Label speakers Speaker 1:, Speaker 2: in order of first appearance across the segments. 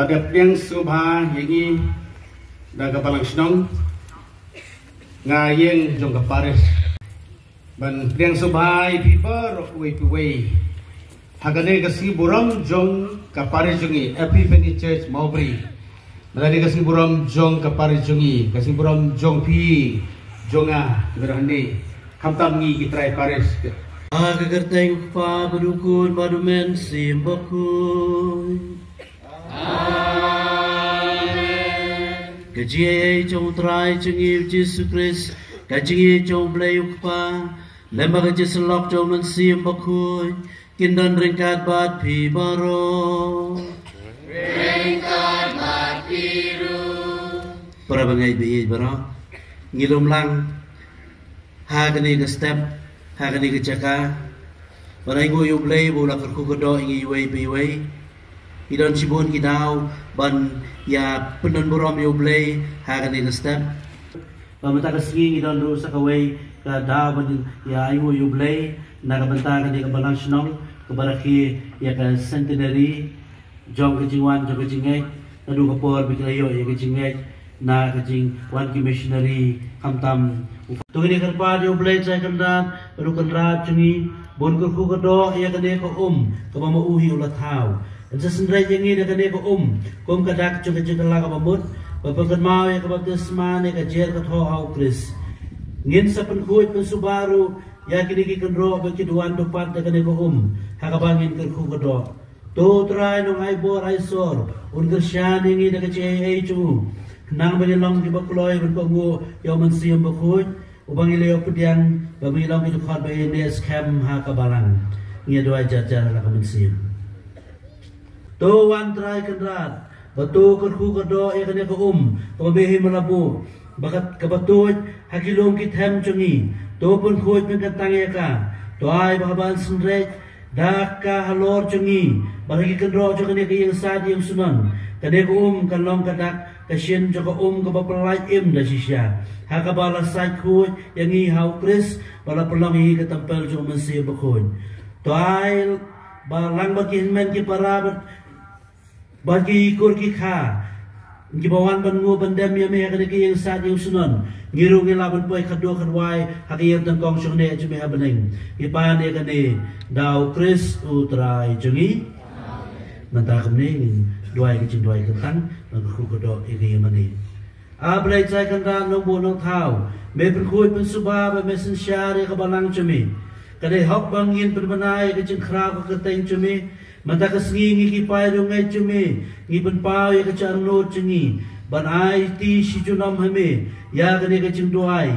Speaker 1: Lada piang subha yangi daga palang snong ngayeng jong ka Paris ban piang subha piper way hagane kasi buram jong ka Paris jongi Epiphany Church Mowbray maladi kasi buram jong ka Paris jongi kasi buram jong pi jonga berhandi kamtam ngi kitrai Paris
Speaker 2: Agagarteng pa berukun badumen simbakun. Amen. Kajiye chong trai chungi Yesus Christ, kajiye chong blayuk pa, lembaga jiselok chong man simbakun, kindan ringkat bat pi baro.
Speaker 3: Ringkat bat biru.
Speaker 2: Para bangai bi baro, ngilom lang, hagani ka step. Hagani kecaka, pada ingo yublay bola kerku kedo ingi yuai piwai, idon sibun kidau ban ya penon buram yublay hagani kestep, pamata kesingi idon rusak away kadau ban ya ingo yublay naga benta kadi kebalang senong kebaraki ya ke centenary jong kejingwan jong kejingai tadu kapor biklayo ya kejingai na kejing wan ki missionary kamtam tu ini kerpa dia boleh saya kendan baru kendat cungi bon kerku kedo ia kene ko ke mama uhi ulat hau dan sesendrai jengi dia kene ko kom kadak cung kecil la ka mamut bapa ken mau ya ka baptisma ne ka jer ka tho hau kris ngin sa pen kuit pen subaru ya kini ki kendro ba ki duan dopat dia kene ko ha ka bangin kerku kedo tu trai no ai bor ai sor un gershan ngi dia ka che ai chu nang belong di bakuloi berkongo yang mensiam bakut ubang ileo pediang babilong itu khot bayi nes kem ha kabalang ngia dua jajar la mensiam to wan trai kendrat batu kerku kedo e kene ko pabehi melabu bakat kebatut hakilong kithem chungi to pun khoj pen katang ka to ai baban sendret daka halor chungi bagi kendro chungi ke yang sad yang sunan kade ko kalong kadak kasien joko ka bapalai da sisya haka bala sai khoj yang i hau kris bala pelong i ka tempel jo mensi bakon to ai balang bagi men ki parabat bagi kur ki kha ki bawan ban ngo bandam ya me kade ki yang sad yang sunan ngiru ngilaban poi khado khanwai haka yang tangkong sone jume habeneng ki pan e kane dau kris utrai jungi manta kamne dua kentang aku kedo ini mani. Ablay cai kentang nombor nong tau. Me perkuit pensubah be mesen syari kebalang cumi. Kadai hok bangin perbenai kecing kerap keteng cumi. Manta kesengi kipai dongai cumi. Ngipen pau ya kecang no cengi. Ban ai ti si junam hame. Ya kadai kecing doai.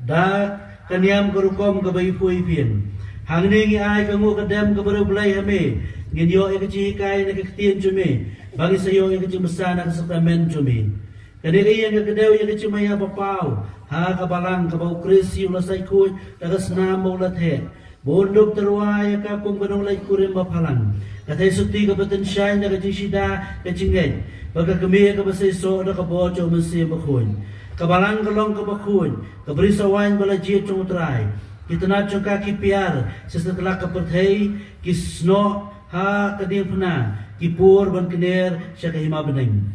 Speaker 2: Da kaniam kerukom kebayi pui pian. Hang nengi ai kangu kedem kebaru belai hame. Nginyo ekeci kai na kektian cumi bagi sayo ekeci besar na kesakramen cumi kadiri yang kedew yang keci maya papau ha kabalang kabau krisi ulah saikut daga senam ulah the bondok terwaya ka kum ganong lai kurim bapalang katay suti ka potensya na keci sida kecingay baga kami ka basay so na kabocho masi bakun kabalang kalong kabakun kabri sawain bala jit chung utray kita na chung kakipiar sesetelah kapertay kisno ha kading puna kipur ban kener sya kahima beneng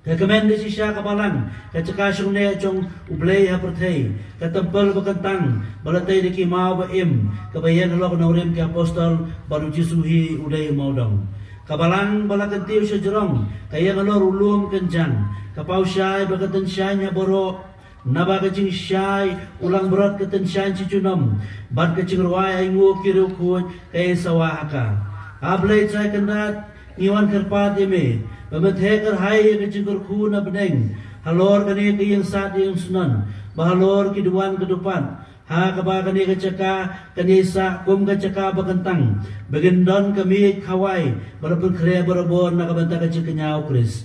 Speaker 2: kakamen de sya kabalang kacakasung ne chong ublay ha perthai katempel bakantang balatay de kimau ba kabayan lo naurim ke apostol baru jisuhi uday maudang kabalang balakantiu sya jerong kaya ngalor ulum kenjang kapau syai bakatan syai nya borok naba kacing syai ulang berat katan syai cicunam ban kacing ruai aingu kiru kuj kaya sawahaka Ablay cai kendat iwan kerpat ime bemetheker hai kecikur khu na beneng halor kani ke yang sat yang sunan bahalor kiduan kedupan ha kaba kani kecaka kani sa kum kecaka bakentang begendon kami khawai barapun kre barabor na kabanta kecik nyau kris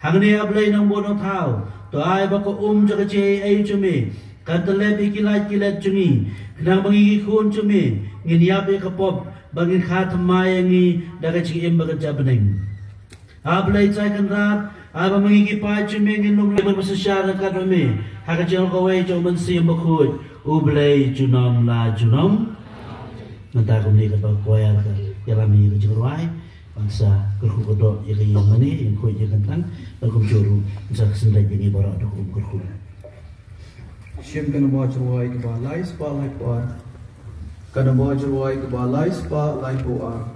Speaker 2: hangni ablay nang bono thau to ai bako jakache ai chumi kantale bikilat kilat chumi kenang bangi khun chumi nginiape kapop bangin khatamay ngi daga chigim baga beneng ablay cai kanrat aba mangi pa chumi nginung le masasyara kadame haka jeng kawai jo mensi bakut ublay junam la junam manta kumni ka koya ka yalami ka jingruai bangsa kerhu ya kaya mani yang koi je kentang bagum joru sa kesendai jadi bara dokum kerhu
Speaker 4: Shim kana bajruai ke balai spa lai puan kana bajruai ke balai spa lai puan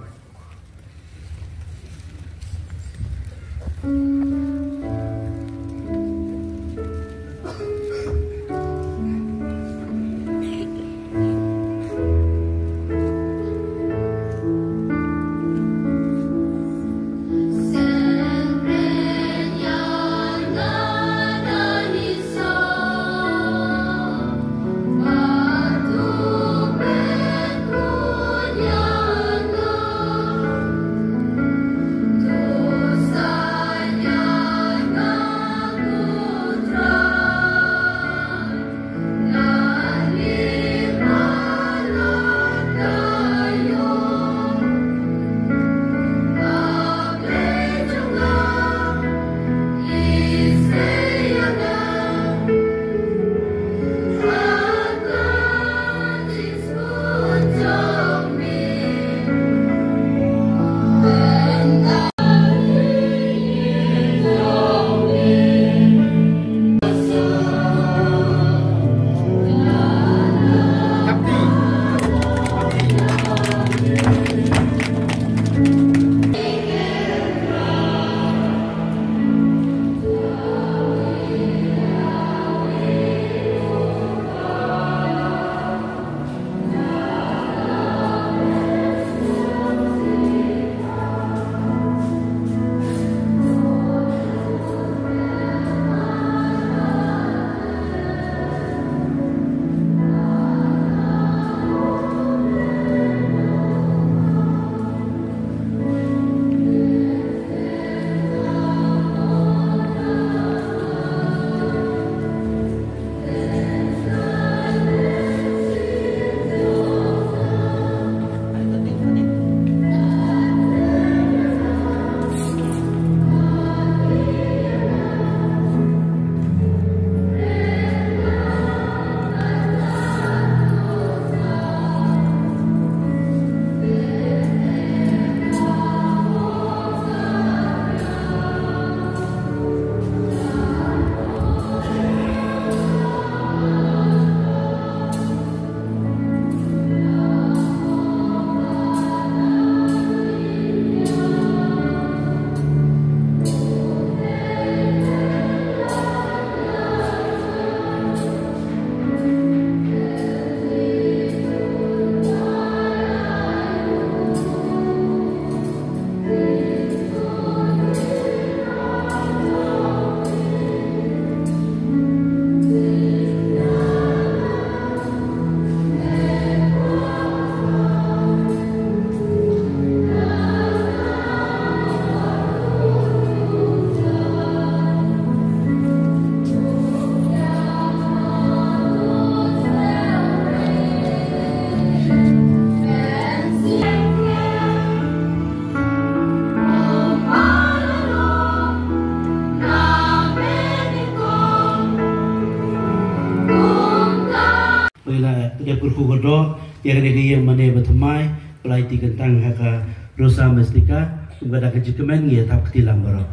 Speaker 2: kurku kodo yang negeri yang mana bertemai pelai ti kentang haka dosa mestika ungkada kejikemen ngia tap ketilang baro.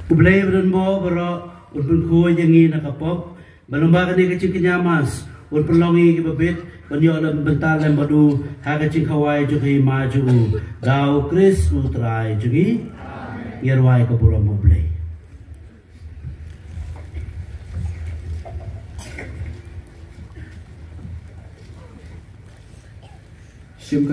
Speaker 2: Ublay berenbo baro unpun kuo yangi nakapop balomba kani kecing kenyamas unpun longi kibabit banyo alam bental lem badu haka cing kawai juki maju dau kris utrai jugi yerwai kaburam ublay.
Speaker 4: Shim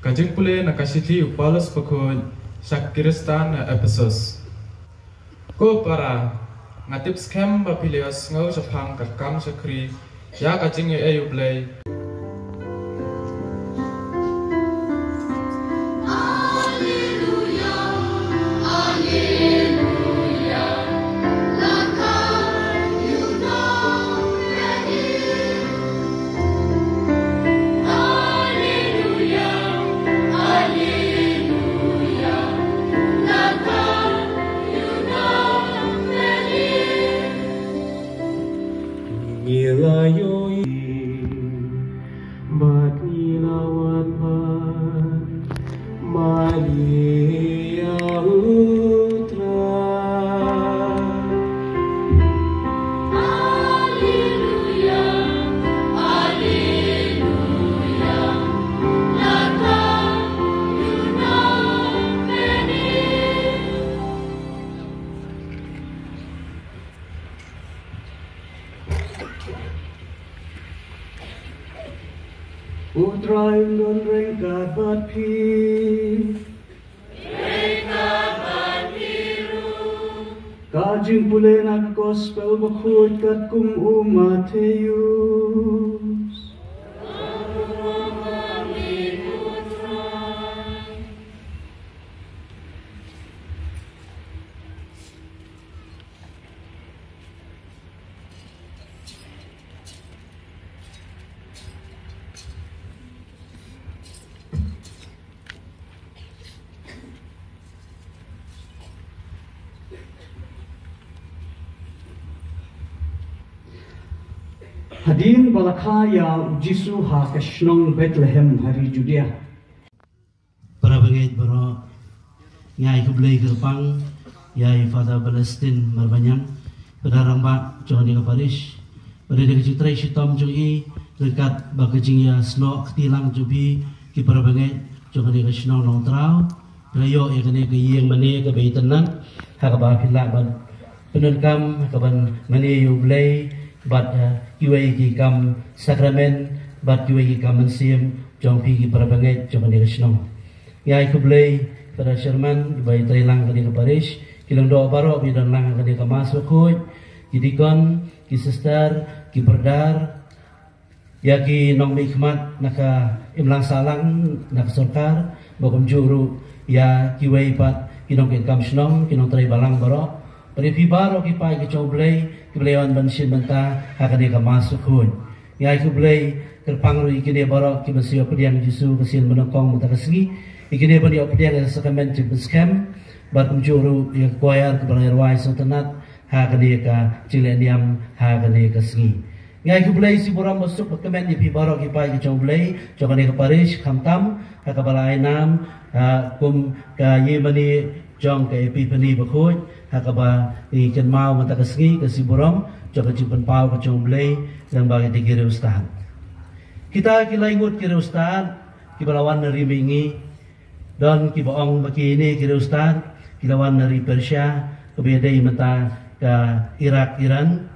Speaker 5: Kajing pule nakasiti upalas pakon Shakiristan na Ephesus. Ko para ngatip scam bapilias ngau japang kakam sakri ya kajing e ayublay.
Speaker 6: Ngilayoi bat ngilawat Maria Utra.
Speaker 3: Alleluia, Alleluia, Lata Yunameni.
Speaker 6: Utra indon rengkat bat pi Kajing pule nak gospel bakut kat kum Mateus. Hadin balakaya Jisu ha kashnong Bethlehem hari Judea.
Speaker 2: Para bangit baro ngai kublai kerpang yai Father Palestine marbanyang pedarang ba jangan di Paris pada dia citrai sitom jui dekat bakajing ya sno ketilang jubi ki para bangit jangan di kashnong long trau rayo ya kene ke yeng mane ke bai tenang ha ka ba phila ban penunkam ka ban mane yublai bat kiwai ki kam sakramen bat kiwai ki kam mensiam jong pi ki para bangai jong ni resnong yai kublai pada Sherman bai trailang kadi ke Paris kilang do baro bi dan lang kadi ke masuk koi ki dikon ki sister ki berdar ya ki nong mikmat naka imlang salang nak sarkar bakom juru ya kiwai pat kinong ki kam snong kinong trai balang baro pada pi baro ki pai ki choblai Kebelayan bansin banta akan dia masuk kun. Yang aku belai terpangru ikini barak kibasio pediang Yesus kesin menokong mata kesegi. Ikini banyak pediang sakramen jemput scam. Bakum juru yang kuayar kepada irwai sontenat akan dia ke cileniam akan dia kesegi. Yang aku belai si buram masuk kemen di pi barak kipai kicong belai. Jangan dia ke Paris kamtam akabalai nam kum ke Yemeni jong ke Epifani bakut. Hakaba ikan mau mata kesegi kesiburam jaga cipan pau kacung belai dan bagi dikira ustad. Kita kila ingut kira ustad kibalawan dari mingi dan kibaong bagi ini kira ustad kilawan dari Persia kebedai mata ke Irak Iran.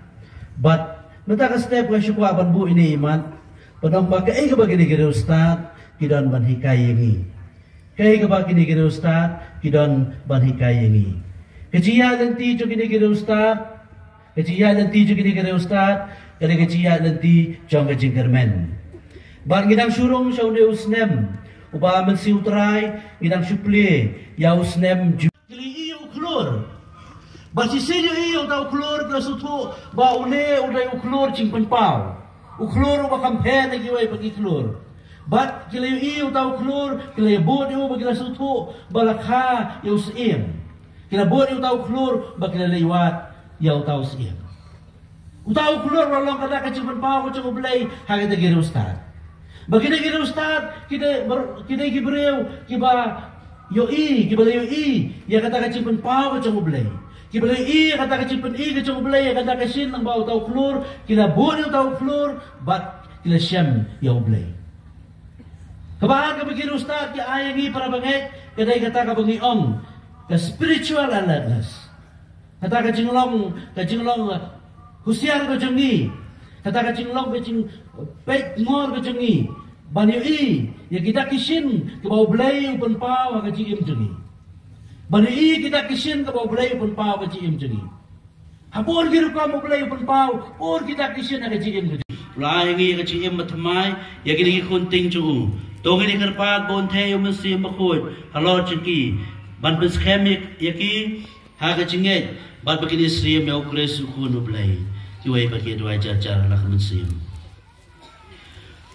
Speaker 2: But mata ke step ke syukwa banbu ini iman padang pakai ke bagi dikira ustad kidan ban hikai ini. Kai ke bagi dikira ustad kidan ban hikai ini. Keciya nanti juga ni kira ustad, keciya nanti juga ni kira ustad, kena keciya nanti jang kecing kermen. Bar ngidang surung sa udah usnem, ubah mensi utrai ngidang suple, ya usnem juga. Kili iyo uklor, bar sisilyo iyo tau uklor kasutu, ba udah uklor cingpan pau, uklor ubah kampen lagi way pagi uklor. Bat kili iyo tau uklor, kili bod iyo bagi kasutu, balakha ya usim. Kila buat yang tahu keluar, bagi lewat yang tahu siap. Tahu keluar walau kada kecil pau kecil belai, hanya kita ustad. Bagi kita ustad, kita kibreu, kiba yoi, ya kata kecil pau kecil belai. Kiba kata kecil belai, kata kesin ang bau tahu keluar, kila buat yang tahu keluar, bat kila syam yang belai. Kebahan kebagi ustad, ki ayangi para bangai, kadai kata kabangi ong. The spiritual alertness. Kata kajinglong husiar kajengi. Kata kajinglong pek ngor kajengi. Banyui ya kita kisin ke bau belai upan pau kaji im jengi. Banyui kita kisin ke bau belai upan pau kaji im jengi. Hapon kiru kamu belai upan pau, or kita kisin kaji im jengi. Laingi kaji im matamai ya kini kunting cu. Tongini kerpat bonte yung mesti makut. Halo jengi. Ban penskemik yaki haga cinget ban begini sriam ya ukres ukunu belai kiwai bagi dua jajar lah mensim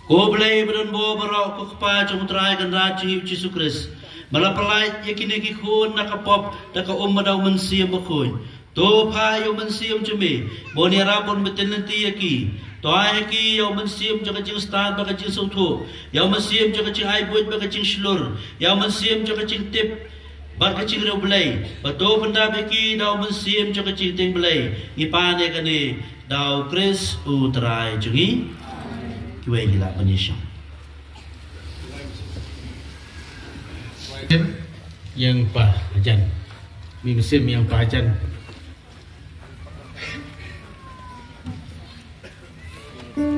Speaker 2: ko belai bedon bo barok ko kpa cumutrai kan raji Yesus Kristus malah pelai yaki neki kun nakapop naka umadaw mensim bakoi To pa yo mensiam cumi, boni rabon betul nanti yaki. Toa heki yo mensiam jaga cing start baga cing sautu, yo mensiam jaga cing aibuit baga cing slur, yo mensiam jaga cing tip baga cing reu belai. Bato benda beki dau mensiam jaga cing ting belai. Ipane kani dau Chris utrai jungi, kiwai gila penyisam.
Speaker 7: Yang Pak Ajan, musim yang Pak Ajan.
Speaker 3: Ya,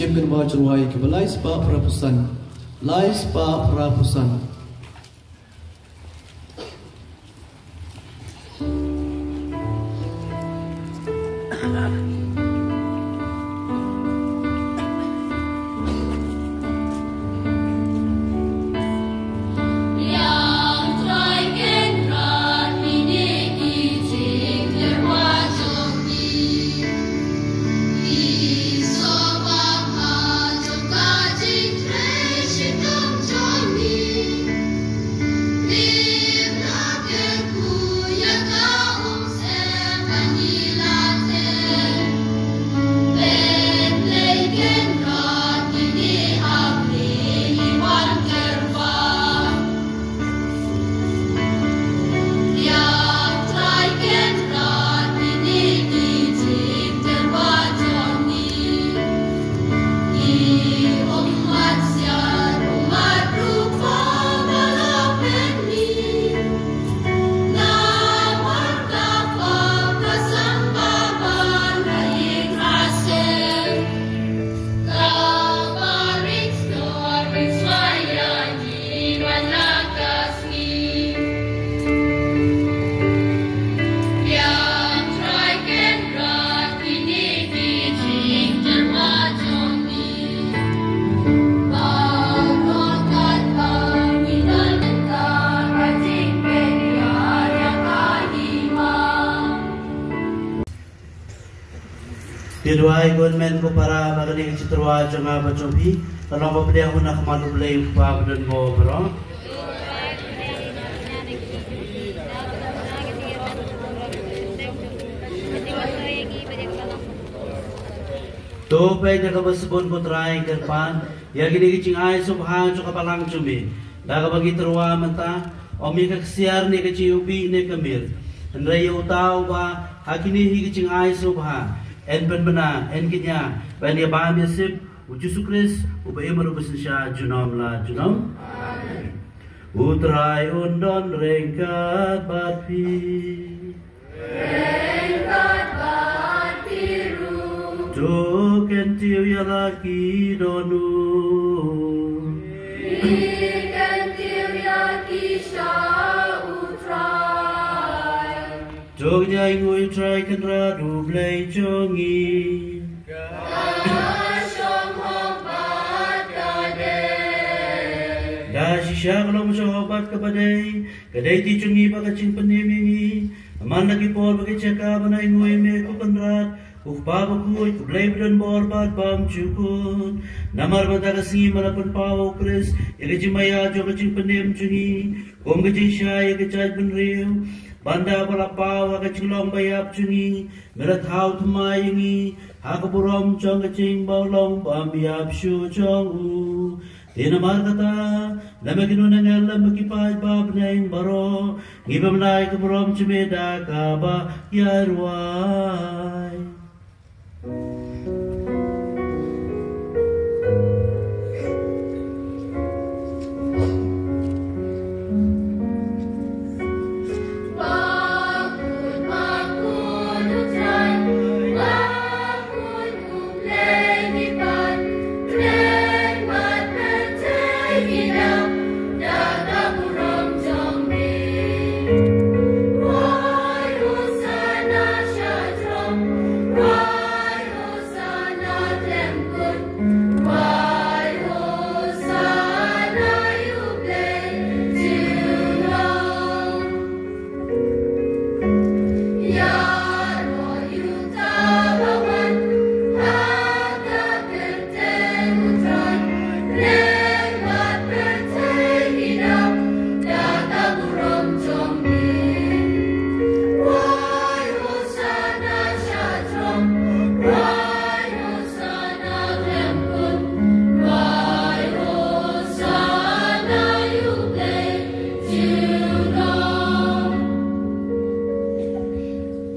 Speaker 4: Siem kan bawa ceruai ke balai spa perapusan. Lai spa perapusan.
Speaker 2: Diruai government ko para magaling citrua janga bacobi kalau apa dia guna kemalu beli pa dan go bro. To pe jaga basbon ko try kan pan ya gini kicing ai subhan jo kapalang cumi daga bagi terua menta omi ka siar ni kecing ubi ni kemir andai utau ba hakini hi kicing ai subhan en benar en kinya bani ba mesip Yesus Kristus ubai merubusnya junam la junam utrai undon rengkat batpi ru joken tiu ya laki donu jognya ingui try kan radu blay jongi dah sisya kalau mencobat kepadai kedai ti jongi bagacing penimini aman lagi por bagi cakap mana ingui me ku kenrat ku baba ku blay dan bor bat bam cukut namar bata kasi malapun pawo kris ya maya jo gacing penim jongi kom gacing syai gacai penriu Banda balapau kacing long bayap cungi merat hau tumayingi hakaburom chong kacing baulong bambiap shu chong u tinamar kata lamaginu nangal lamagipaj bab naing baro ngibam nai kaburom chumeda kaba yarwai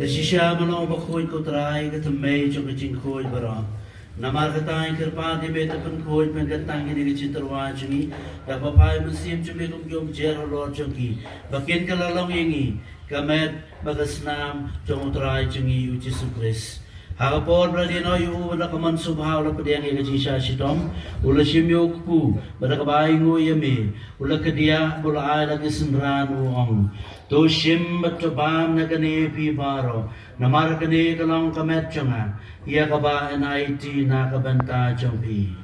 Speaker 2: Desisya menolong bakuin ko try katamay jo kacing koy barang. Namar katay kirpan di beta pun koy penggatang ini kecitarwa jungi. Dapapai musim cumi kumgyom jero lor jungi. Bakin kalalong ingi kamet bagasnam jong try jungi Yesus Kristus. Hagapon berarti no yu pada kaman subhau la pediang yang kecisa sitom ula simyo ku pada kabaingu yami ula kedia ula ay lagi senran uong to sim batobam na kani pi baro namar kani kalong kamet changa ia kaba NIT na kabanta jompi.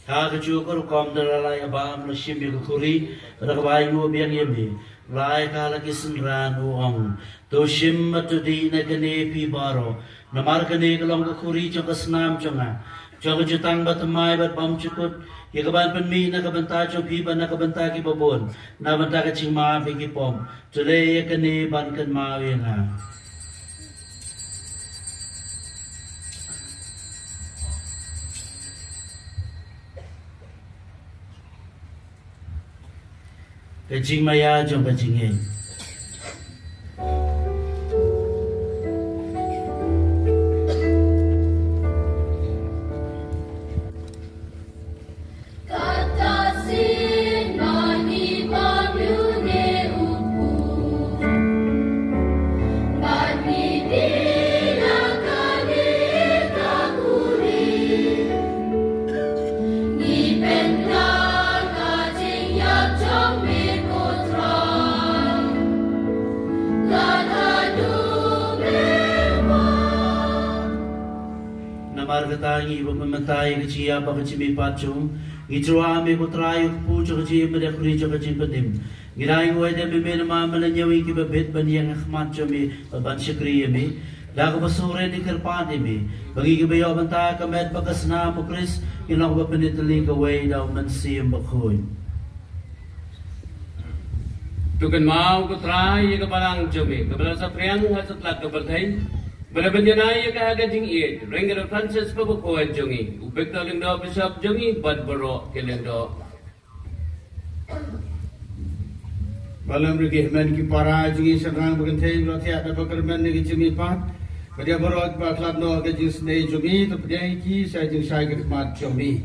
Speaker 2: Hak cukur kom dalalai abam lasim yang kuri rakabai ngo biang yemi rai kala kisenran uong to sim matudi na kane pi baro namar kane kalong kuri jong kasnam jonga jong jutang batamai bat bam cukut yakaban penmi na kabanta jong pi ban na kabanta ki babon na banta ka chingma bi ki pom tule yakane ban kan ma wenga. Kecing maya jom kecingin. Tangi pementai kecil apa kecil pacung, ngitruah me kutrai pucuk kecil pada kuri cok kecil pedim. Ngirai ngoi dia memang nama menyawi kibabit baniang khmat cumi ban syukri me. Dah kebasore di kerpat me. Bagi kebayo banta kamet bakasna pukris ilang bapenitali kawai daw mensim bakhoy.
Speaker 7: Tukan mau kutrai kebalang cumi kebalang sapriang ngasatlat kebertain. Balabanyanaya ka agad yung iit. Ringar Francis pabukuhan jongi. Upik na lindo Bishop jongi. Badbaro kilindo.
Speaker 1: Balam rigi himan ki para jongi sarang bagantay berarti ada bakarman ni jongi pat. Pada barot baklat no agad yung snay jongi. Tapos ki saya jeng saya kermat jongi.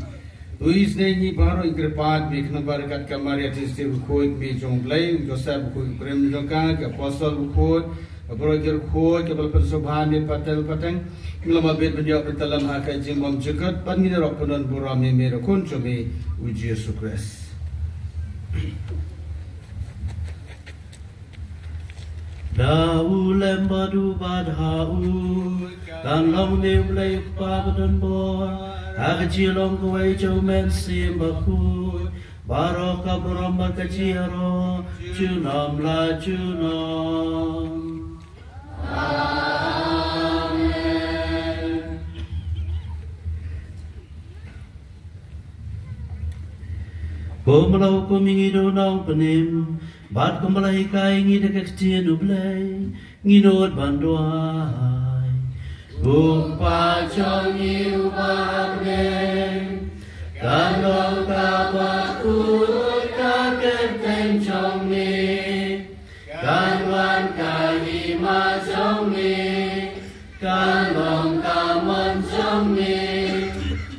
Speaker 1: Luis snay ni baro ikerpat. Bikna barakat kamar yatistir bukuit mi jonglay. Joseph bukuit krem jongka. Apostle bukuit. Berokir khoi ke balper subhan me patel pateng ngilama bet benya betalam hakai jingom jukat pan ngida ropunan burame mero kunchome uji Yesus Kristus.
Speaker 2: Daulem badu badhau kan long ne ulai pa badan bo agajilong kuai jomen simbaku baroka buramba kachiro junam la junam. Amen. Kumlau kumingido nang penim, bat kumalay kay ngidek ublay, nginod banduay. Kumpachong iubagay, kanong kabakurot kakenteng chong ni, kanwan kahima chong ni, kanong kamon chong ni,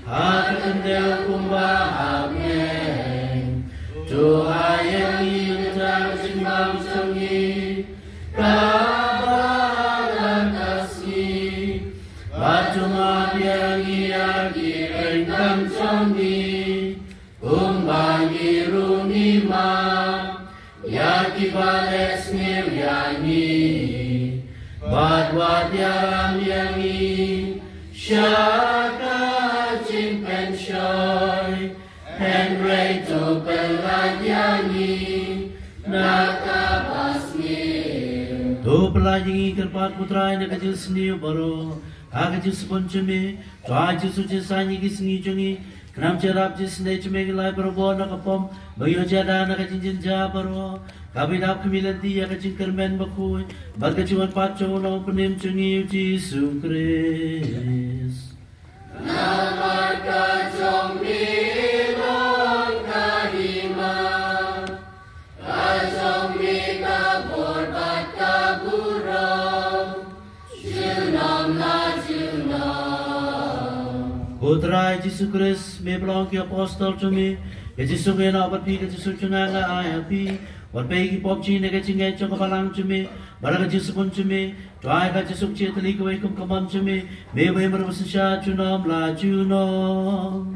Speaker 2: hakandel kumbahagay, tuhayang intang simbang chong ni, kabalan kasih, Batumabiyang iyagi engkang chongi, umbangi runima, yaki bales niryangi, badwad yaram yangi, syaka cimpen syoy, henrei to pelad yangi, nakabasmi. Tu pelajingi kerpat putra yang kecil seni baru. Agak jus ponceme, doa jus uji sanyi kisngi jungi, kenam cerap jus ne ceme gilai berbo nak kapom, bayo jada nak cincin jabaro, kami dap kemilan dia kecil kermen bakui, berkecuan paco lau penim jungi uji Kristus.
Speaker 3: Nama kacong bilong kahima, kacong kabur bat kaburong, junam la junam.
Speaker 2: Putra Yesus Kristus, me belong ke apostol cumi, Yesus ke na berpi ke Yesus cunga nga ayapi, berpi pop cini ke cingai cunga balang cumi, balang ke Yesus pun cumi, tuai ke Yesus cetali ke waikum kaman cumi, me wai berbesar cunam la cunam.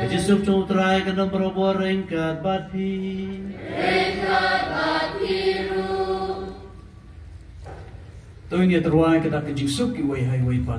Speaker 2: Yesus cunga tuai ke nam berobor engkat berpi.
Speaker 4: Tôi nghe terwai kita ke Yesus ki wai hai wai pat.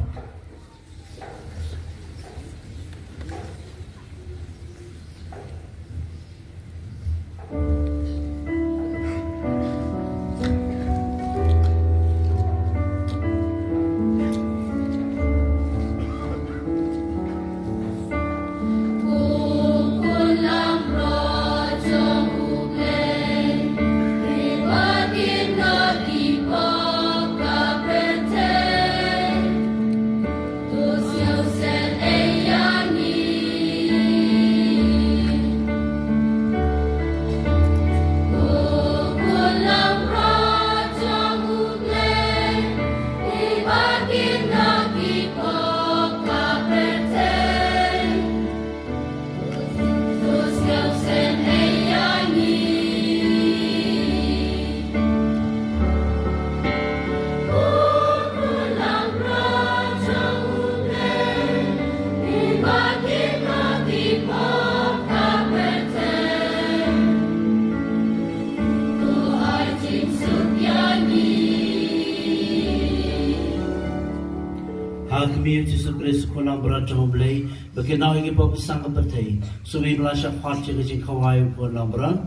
Speaker 2: Hakmi Yesus Kristus kolam berat jomblay, bekenau igi pop sang kepertai, subi belasah hot jaga jing kawai kolam berat.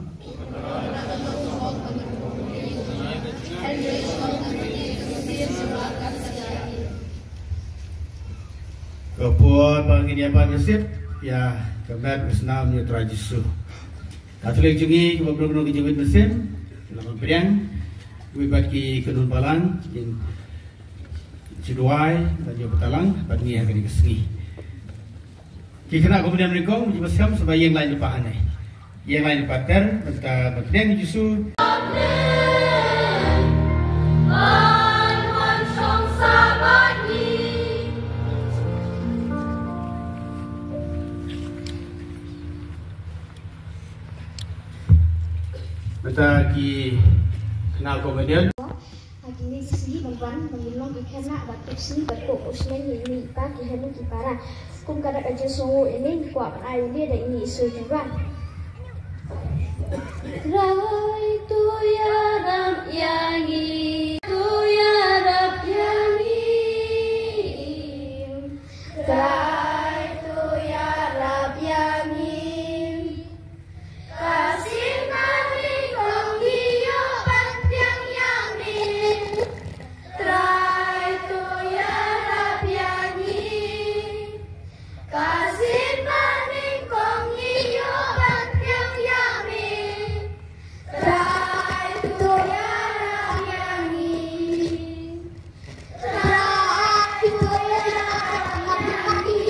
Speaker 1: Kepuan bagi dia nasib ya kemat Islam ni tradisi. Katolik jengi kita belum ke jewit mesin, lawan periang, wibat ki kedun balang, in Ciduai dan juga Petalang, bagi yang akan dikesegi. Kita kemudian mereka menjadi sebagai yang lain lepas aneh, yang lain lepas ter, kita berkendang justru. Kita ki kenal kemudian.
Speaker 8: Kini sisi memban menulung ikhana batuk sini batuk usmen ini pak ikhana kipara kum kada aja songo ini kuat ayu dia dan ini isu juga. Rai tu ya rab yangi tu ya rab yangi rai tu ya rab yangi kasih mari kong dia panjang yang try to ya rab yangi kasih maning kong iyo panjang yami try to ya rab yangi try to ya rab yangi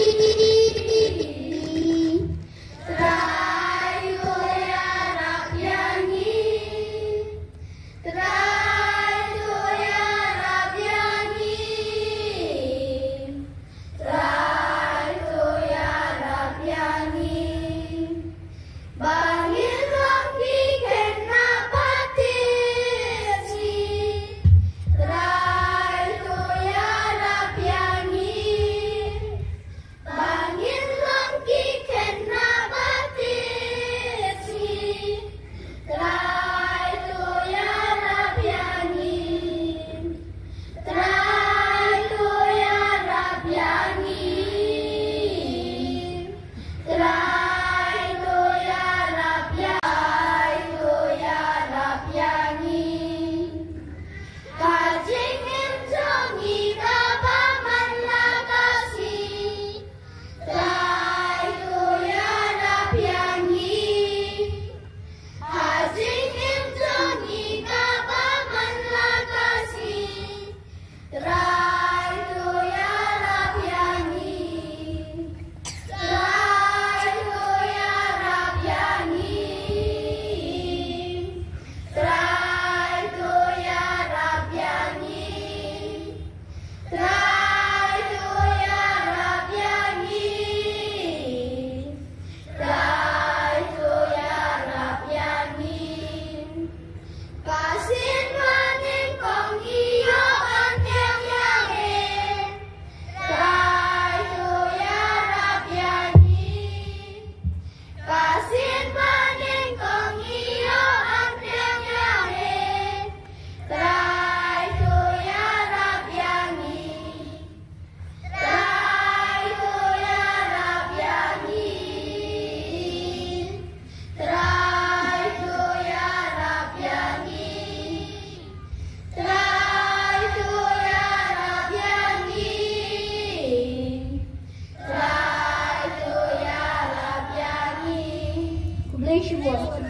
Speaker 8: Shibon.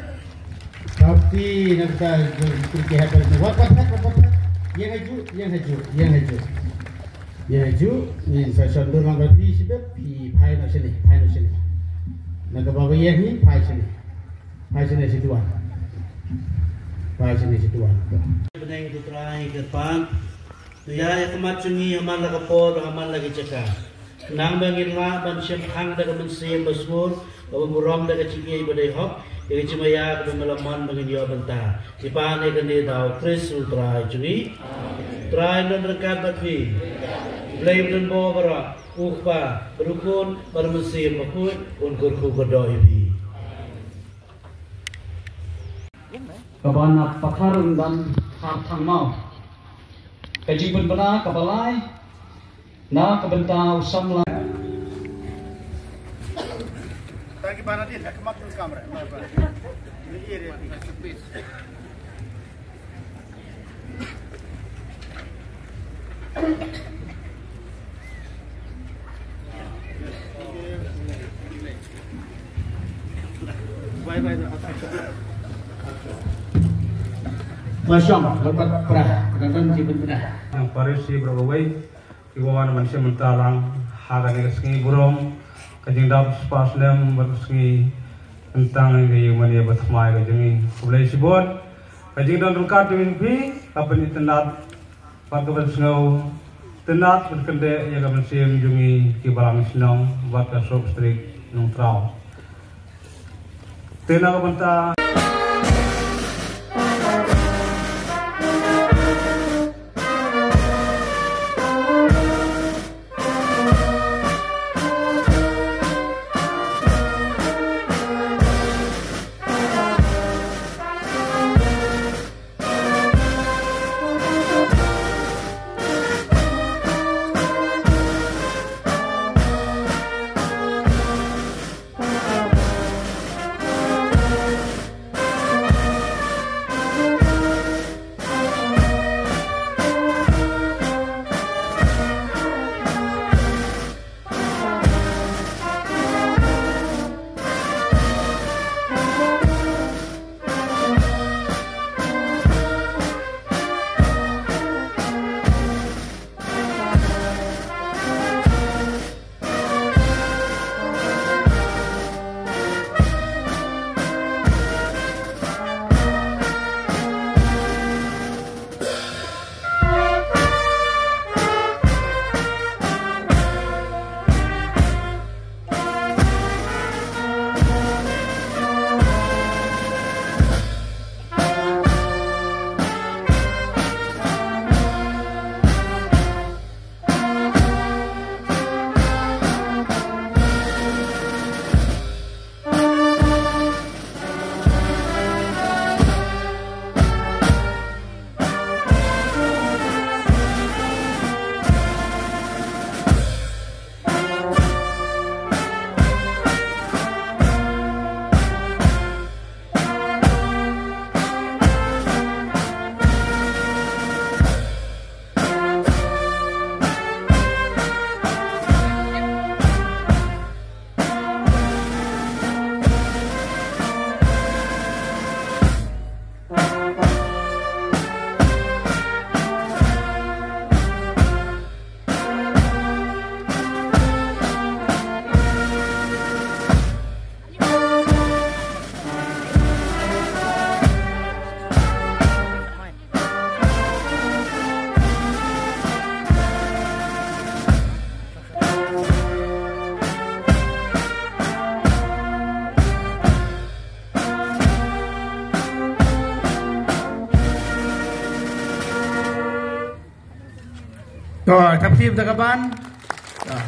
Speaker 1: Tapi nak kita pergi happen. What? Yang haju. Ni session tu orang berpi sebab pi pai nak sini. Nak bawa yang ni pai sini situan.
Speaker 2: Benang itu terakhir ke depan. Tu ya kemat sungi aman lagi por, aman lagi cakap. Nang bangin lah, manusia hang dah kemensim bersuur, bawa muram dah keciki badai hok. Yang cuma ya kemelaman bangin dia bentar. Siapa ni kena tahu Kristus terakhir sungi. Terakhir dan rekat berpi. Blame dan bawa berak, ukpa, berukun, bermesim, berkut, unkur kukodoi bi.
Speaker 6: Kabana pakarun dan hartang mau. Kaji pun benar kabalai. Na kabentau samla.
Speaker 1: Tadi mana dia? Kemat tu kamera. Masyaallah, lepas perah, kadang ciput perah.
Speaker 9: Yang parisi bergawai, iwan manusia mentalang, hagan yang sengi burung, kajing dap spas nem bersengi tentang yang mana bertmai kajing mulai sibut, kajing dan rukat dengan pi, apa ni tenat, pada bersengau, tenat berkendek yang manusia menjungi kibalang senang, buat kasop strik nongtrau. Tenang bentar.
Speaker 1: Rồi, thắp phim cho các bạn. Rồi.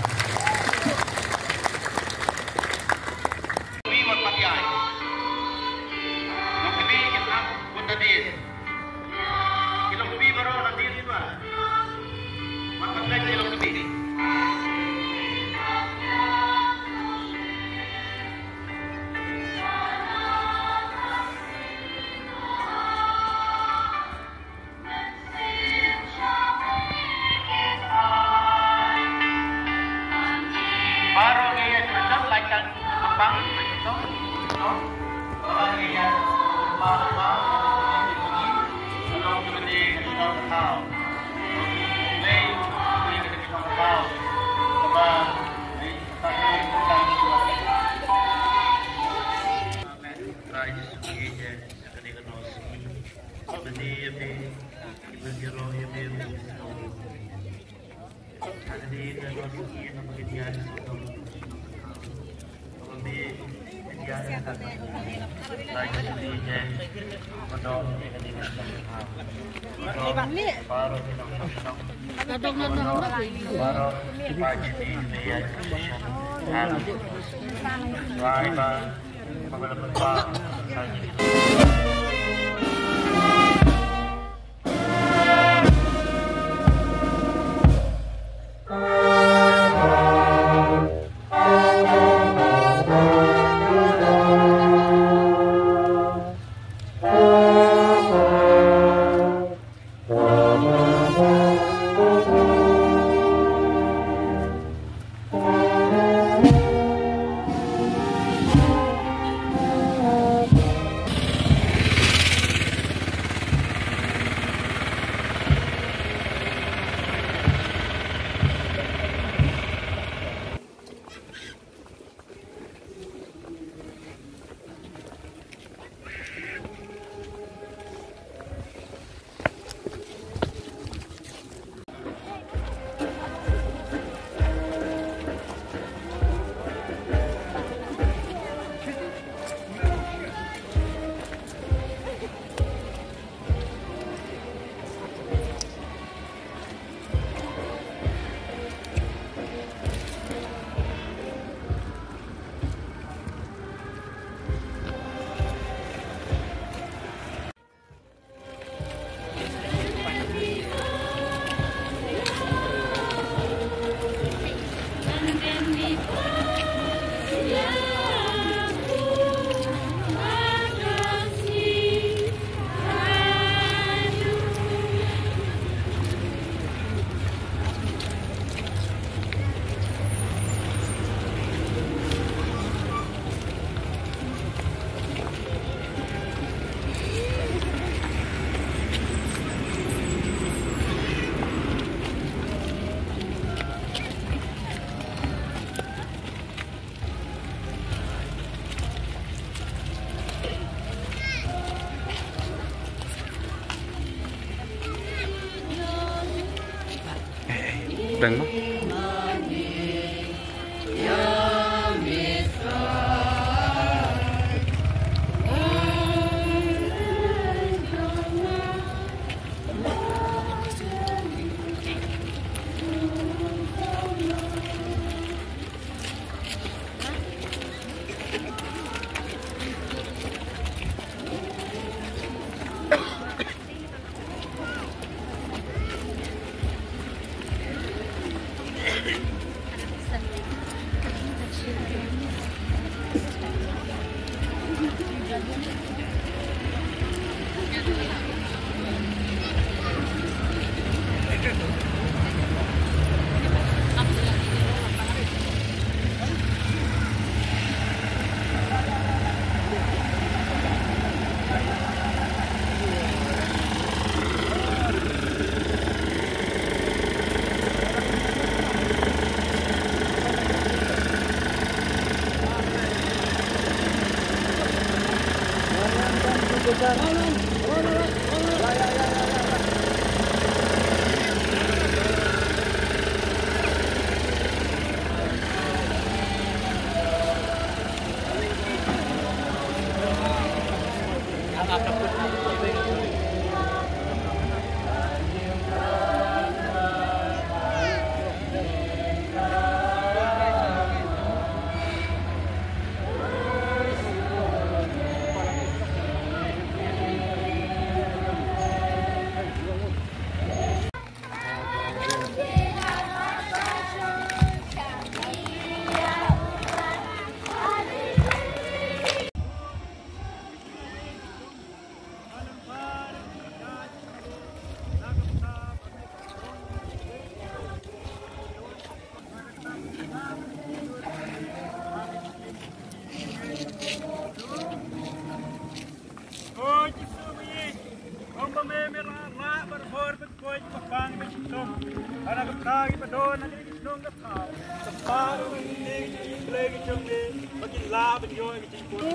Speaker 10: Đừng mất.
Speaker 9: play cái chung đi mà cái la bên vô cái chính phủ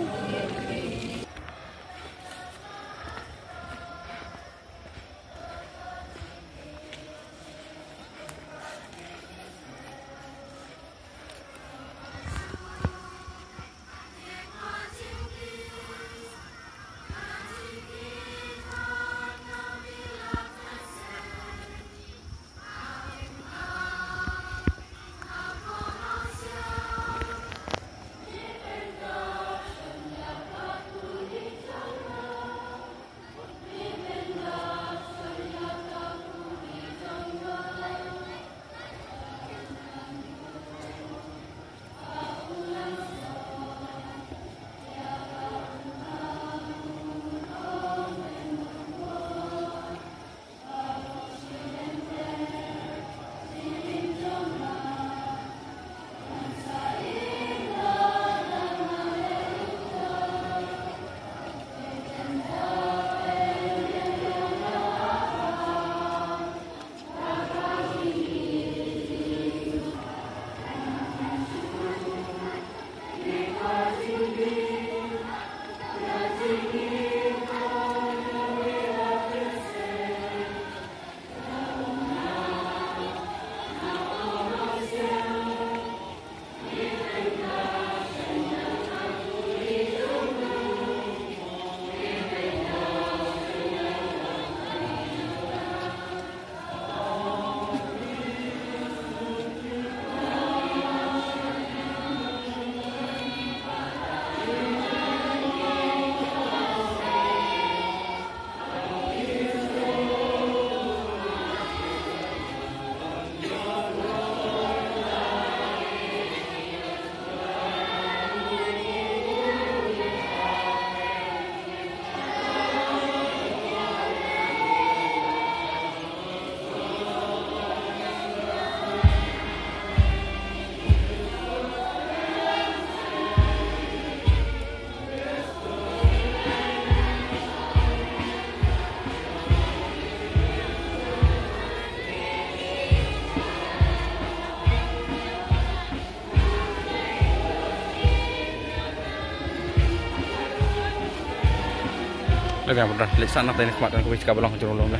Speaker 10: Lagi yang benar, lisan nak tadi kemarin aku bisa belong curung lom dah.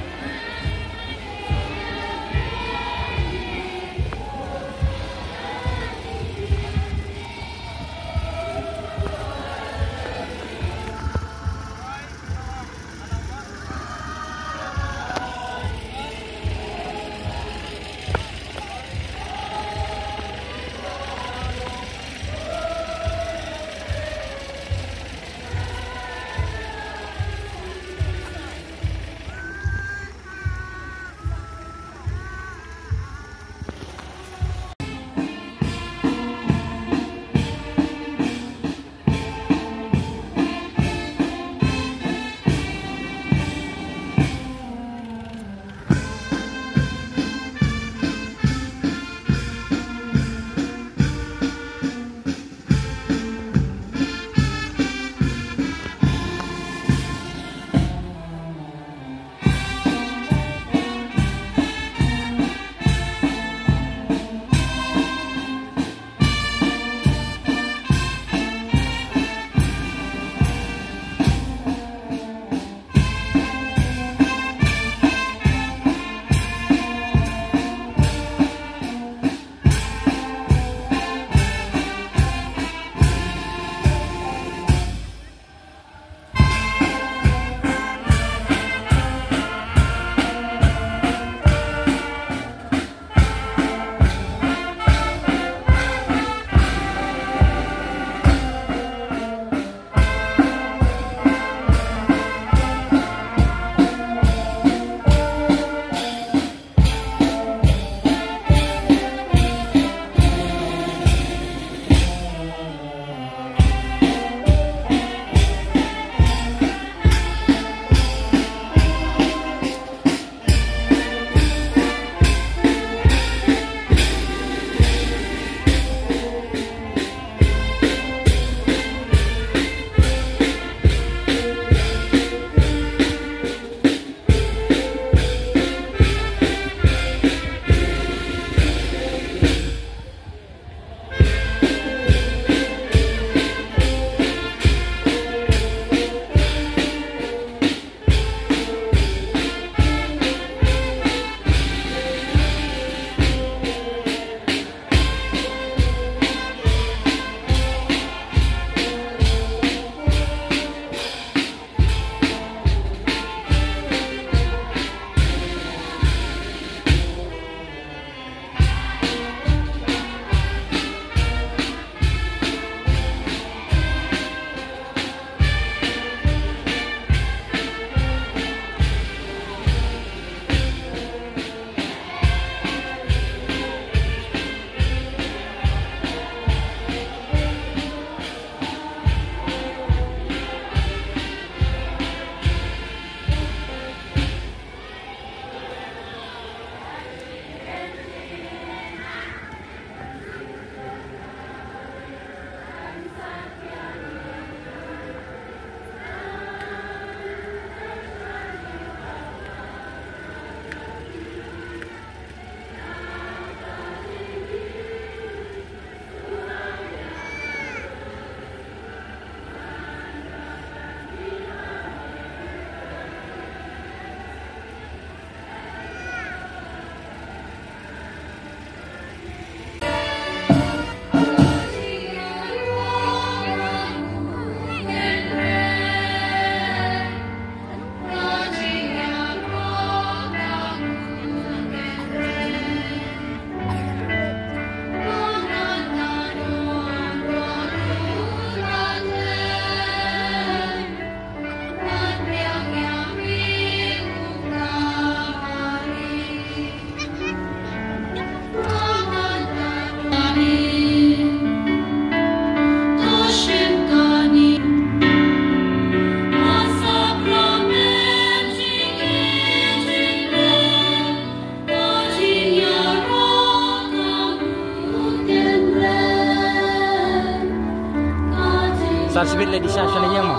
Speaker 10: Sarsibit le di sasha le yama.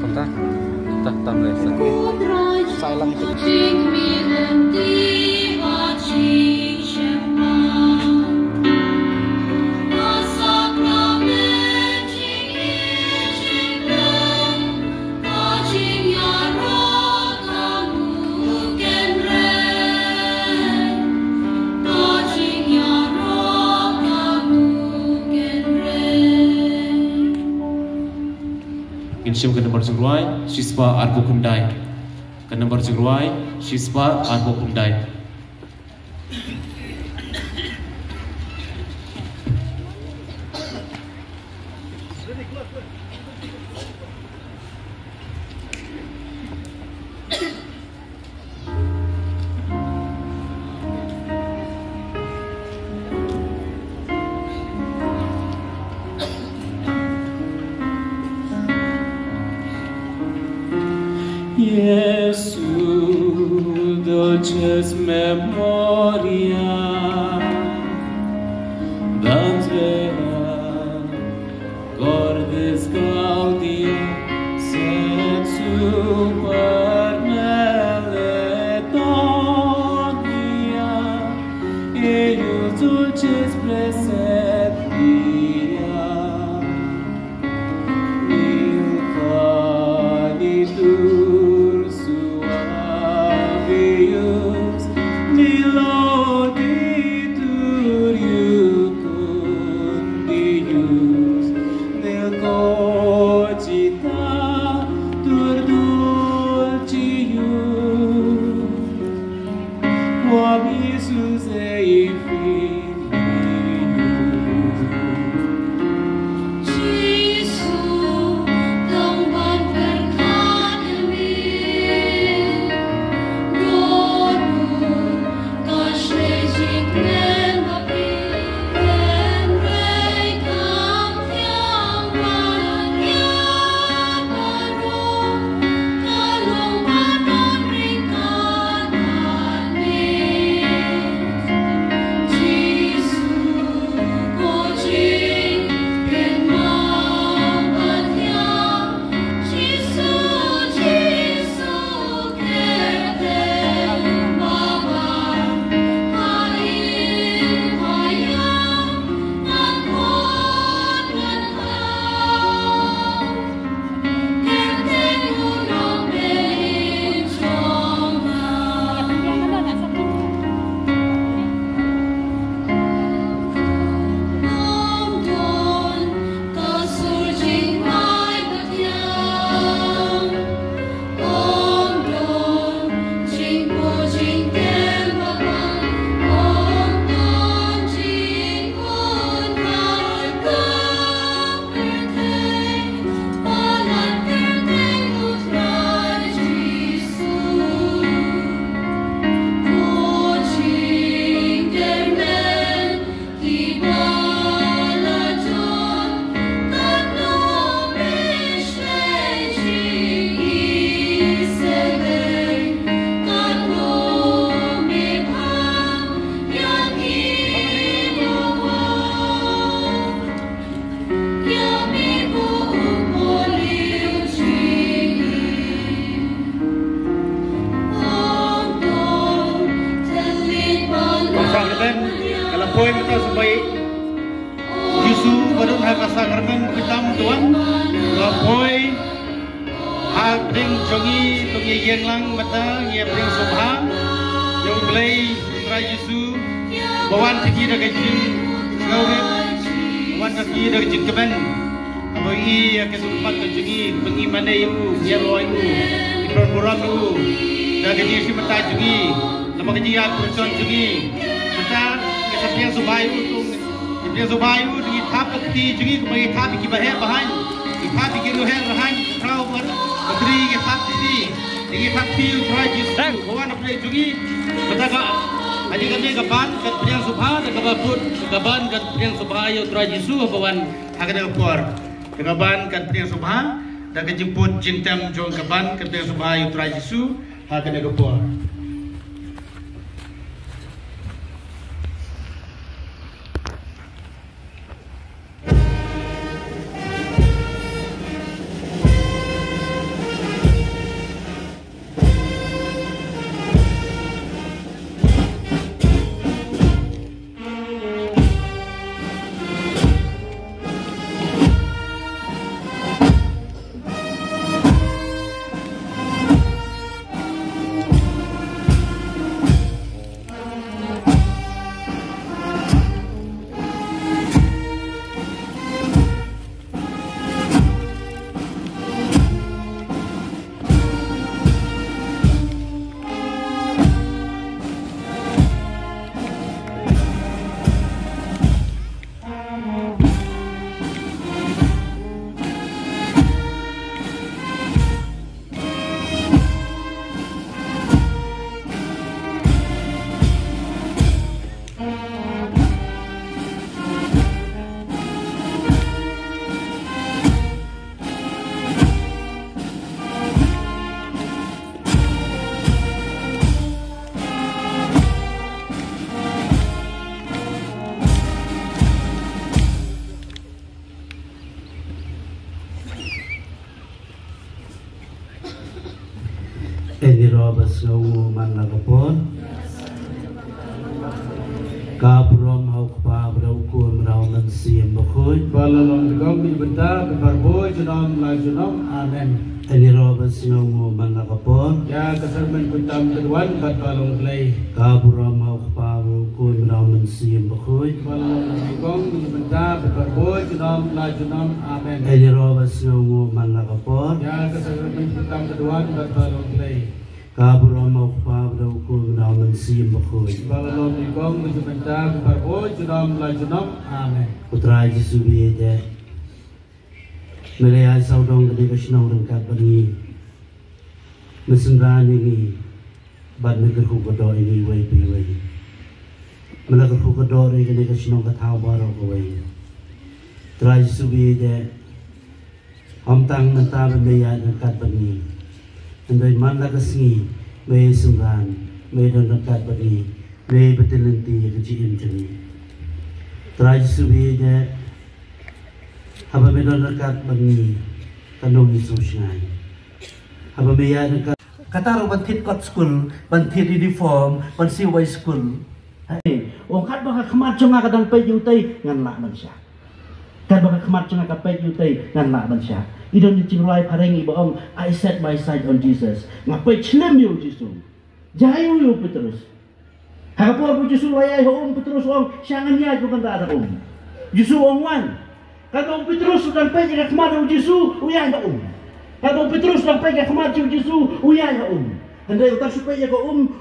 Speaker 10: Konta. Tak le sa. Silent itu.
Speaker 11: Insyam ke nomor Jurwai, Shispa Argo Kundai. Ke nomor Jurwai, Shispa Argo Kundai.
Speaker 12: Jesús, dulces memoria, dans vera, cordes gaudia, sed super meletonia, ellos dulces preceptia, mil canitur suavius, diloditur iucundius, nel cogita tur dulcius, quam Iesus ei filius.
Speaker 3: Jesus, Tuhan berkati Guru, kasih jikren bapi mereka tiang bahagia baru kalung badan ringkan Jesus, kucing kenal bahagia Jesus, Jesus kete baba haim hayam dan kuat dan kau kete gunung Om kasur jingkai ketiang Om jingku jingken babang Om jingkun harga perteng Palat perteng utrai Jesus Kucing dermen tiba lajon Kanu mishlei isebeng Kanu mibham yang inuwang Yang ibu poliu Om telit
Speaker 1: Pasangan kalau poin kita sebaik Yesus baru hak sakramen hitam Tuhan kalau poin hak ding jongi tungi yang lang mata yang ding subha yang belai Putra Yesus bawan kaki dah kecil ngawet bawan kaki dah kecil kemen apa ini yang kesempat kejongi pengi mana ibu ya roh ibu ikron murah ibu dah kecil si mata jongi lama kecil aku percaya jongi mata kesepian subha ibu tu kesepian subha ibu di thap keti jongi kembali thap ikibahe bahan thap ikiruhe rahan rau ber Menteri ke thap keti di thap tiu try Yesus bawan apa jongi mata ka Adi kami kapan kat priang subha dan kabaput kaban kat priang subha yo try Yesus bawan hakada kuar kaban kat priang subha dan kejemput jintem jong kaban kat priang subha yo try Yesus hakada kuar
Speaker 2: sengawu man nakapon. Kabrom hau kpa berau kun berau mensiam bakoi.
Speaker 1: Balalong digong bentar berbarboy junam la junam amen.
Speaker 2: Ini roba sengawu man nakapon.
Speaker 1: Ya kesermen kutam keduan bat balong klay.
Speaker 2: Kabrom hau kpa berau kun berau mensiam bakoi.
Speaker 1: Balalong digong bentar berbarboy junam la junam amen.
Speaker 2: Ini roba sengawu man nakapon.
Speaker 1: Ya kesermen kutam keduan bat balong klay.
Speaker 2: Kabrom hau kpa berau kun berau mensiam bakoi.
Speaker 1: Balalong digong bentar berbarboy junam la junam amen.
Speaker 2: Putra Yesus biada. Mereka saudong kali kesenang rengkat bagi mesenran ini bad negeri hukudo ini way piway. Melakar hukudo ini kali kesenang ketau baru kaway. Putra Yesus biada. Amtang mentah bermaya rengkat bagi. Andai mana kesengi mesenran medan rengkat bagi. Me betul nanti kejian jeni. Putra Yesus biada. Haba medon dekat bagi kanong Yesus ngai. Haba meya dekat kataro bantit kot school, bantit uniform, bansiway school. Hey, wong kat baka kemat jonga kadang pe yutai ngan la mansya. Kat baka kemat jonga ka pe yutai ngan la mansya. Idon dicingrai parengi baong I set my sight on Jesus. Ngapai chlem yu Jesus. Jayu yu Petrus. Hagapo bu Jesus wayai ho Petrus wong syangan ya ku kanta ada Jesus wong wan. Kalau Petrus sedang pergi ke kemana Yesus, uyah ya Kalau Petrus sedang pergi ke kemana Yesus, uyah ya Hendai utar supaya ke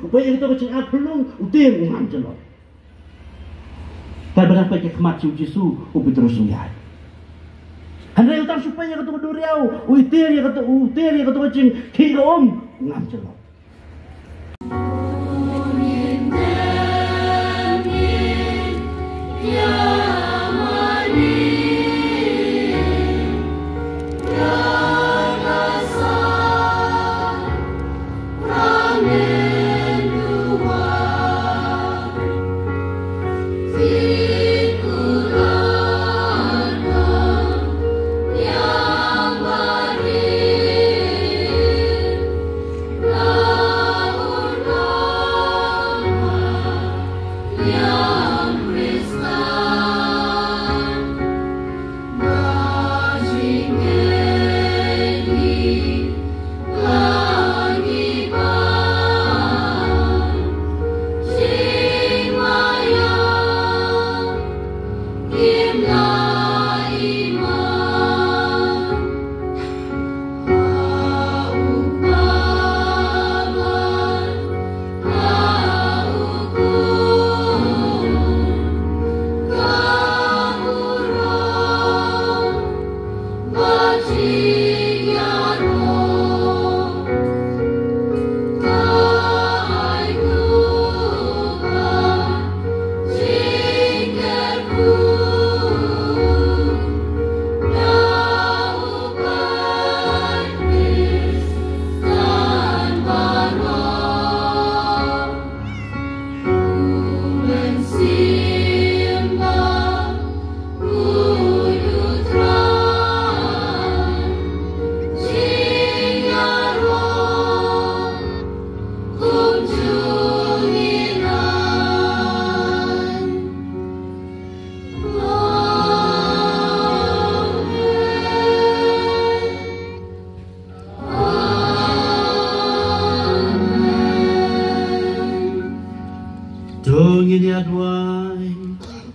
Speaker 2: upaya kita kecil pelung, utim umam celok. Kalau sedang pergi ke kemana Yesus, Petrus uyah. Hendai utar supaya kita duriau, utir ya kita kecil tiga umam celok.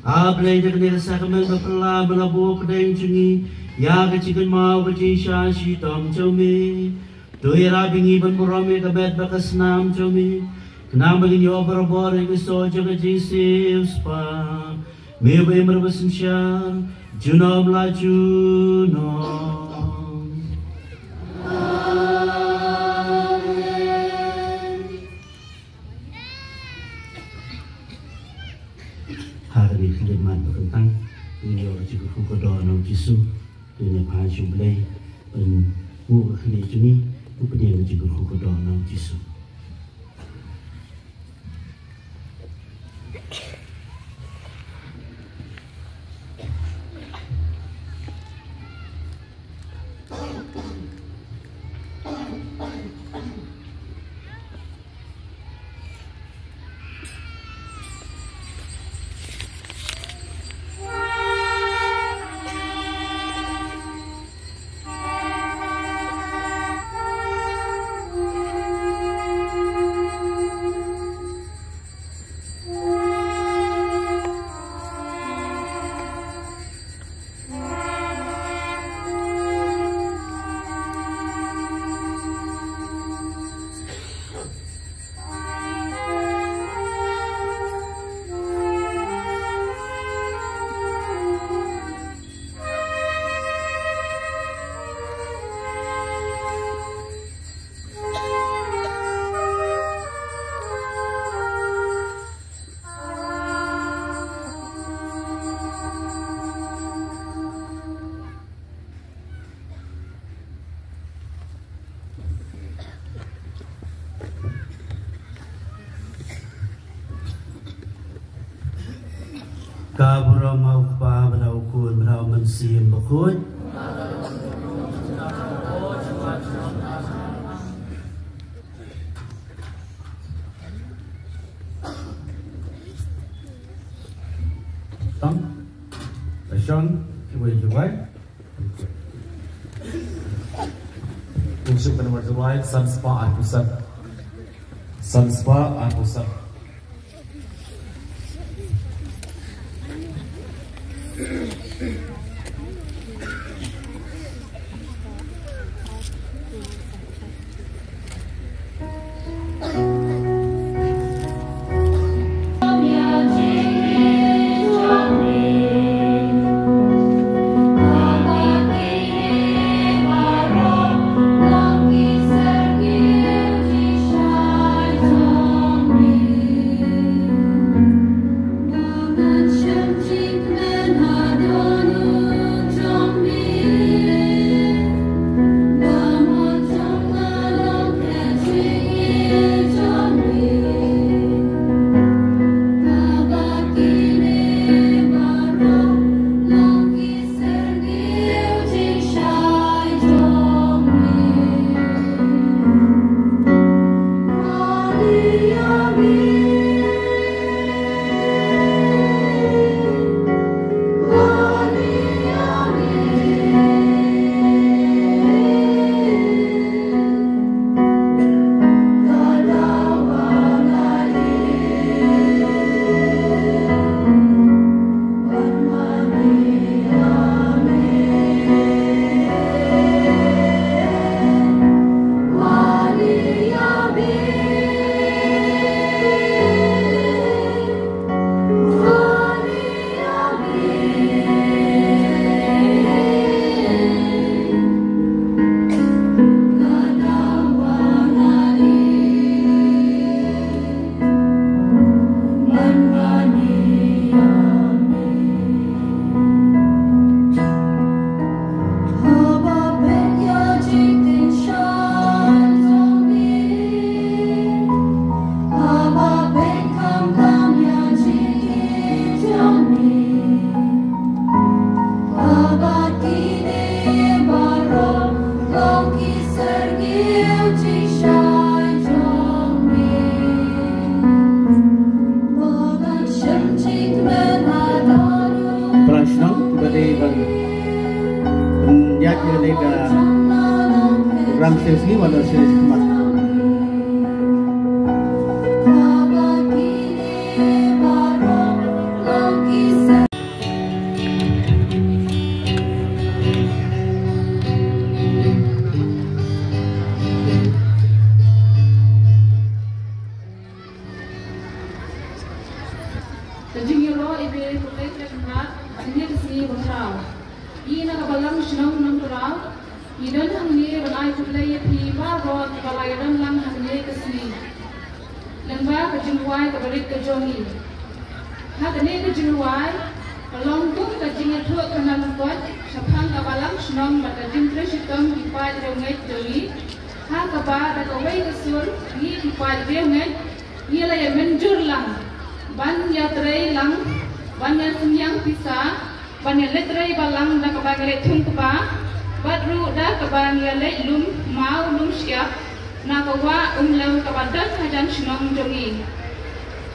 Speaker 2: Ablay de kene sakmen bapla balabu pedeng jungi ya kecikan mau kecisa si tom chomi tu ira bingi ban burame kabet bakas nam chomi kenam bagin yo barabor ke soja kecisi uspa me be merbasin syar junom la junom hari khidmat berkentang ini orang juga kukodo nang Yesus dunia pahaju belai dan mu khidmat ini upaya juga kukodo nang Yesus. Kabura mau pa berau kun berau mensim bakut.
Speaker 4: Tang, Sean, cuai. Untuk nomor 2, Sanspa Arpusan. Sanspa Arpusan.
Speaker 1: Program series ini pada series kemas.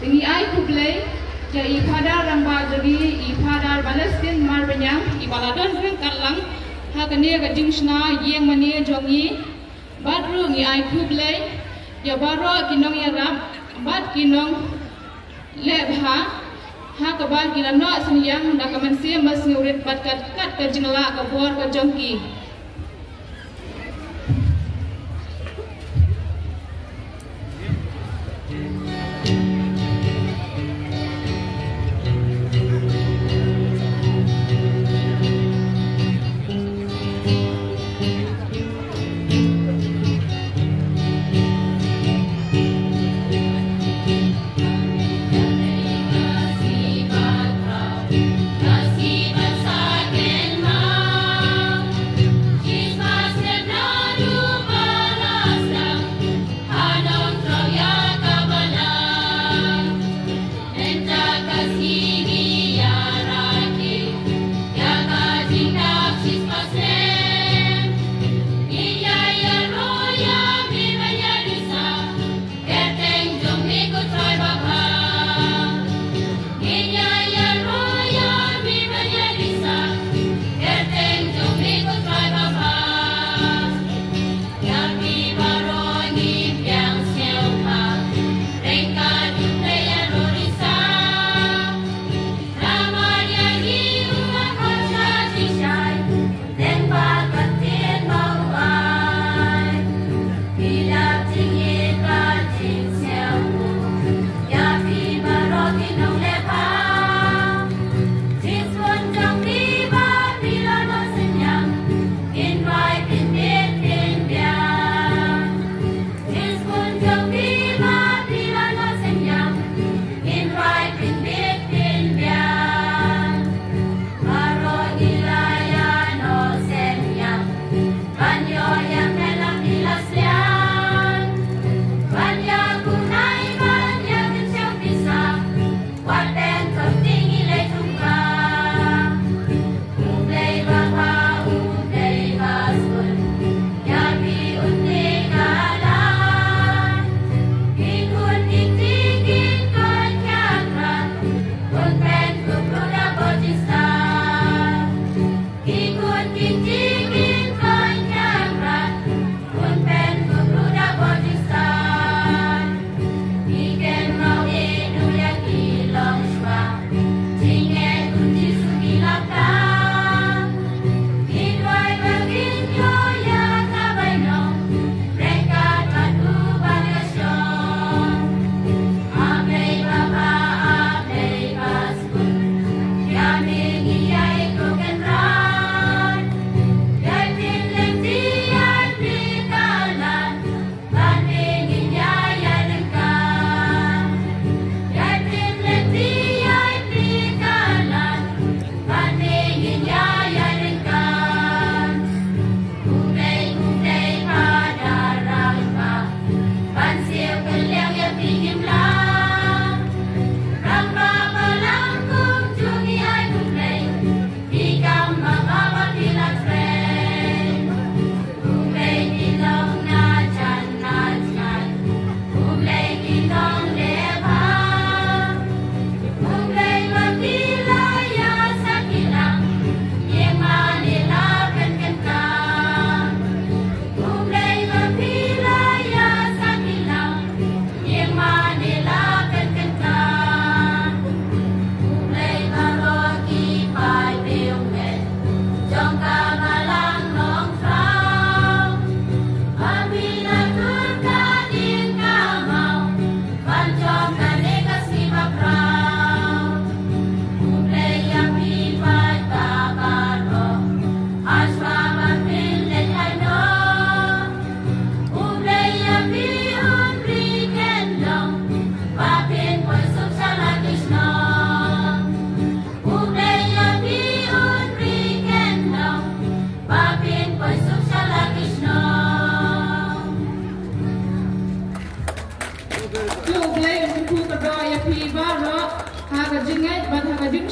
Speaker 13: Ini ai kublai ya ipada ramba jadi ipada Palestin mar benyang ibaladon reng kalang hakane ga jingsna yeng mani jongi badru ni ai kublai ya baro kinong ya ram bad kinong lebha ha ka ba kilano siniang da kamansi mas ngurit bad kat ka jingla ka bor ka jongki.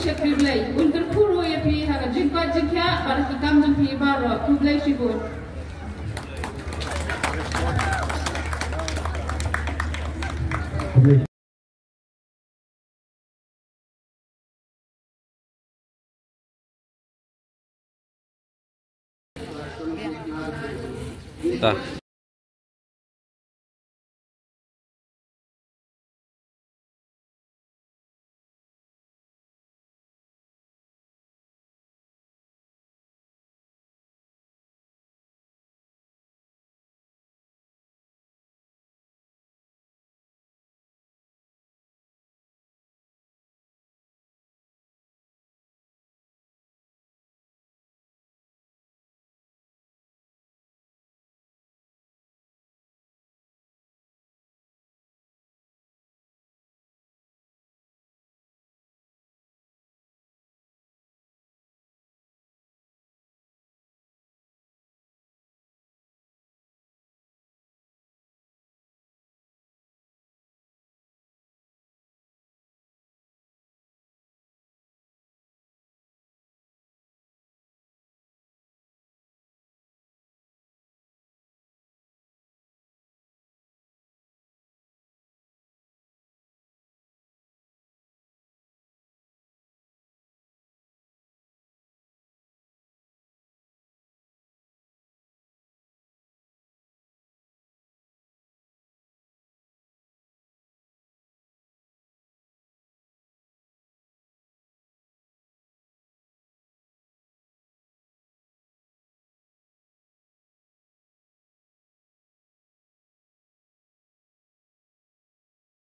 Speaker 13: shekri blai unter kuru ya pi ha jingpa jingkya bar ki kam jing pi bar ku blai shibun
Speaker 10: Tah.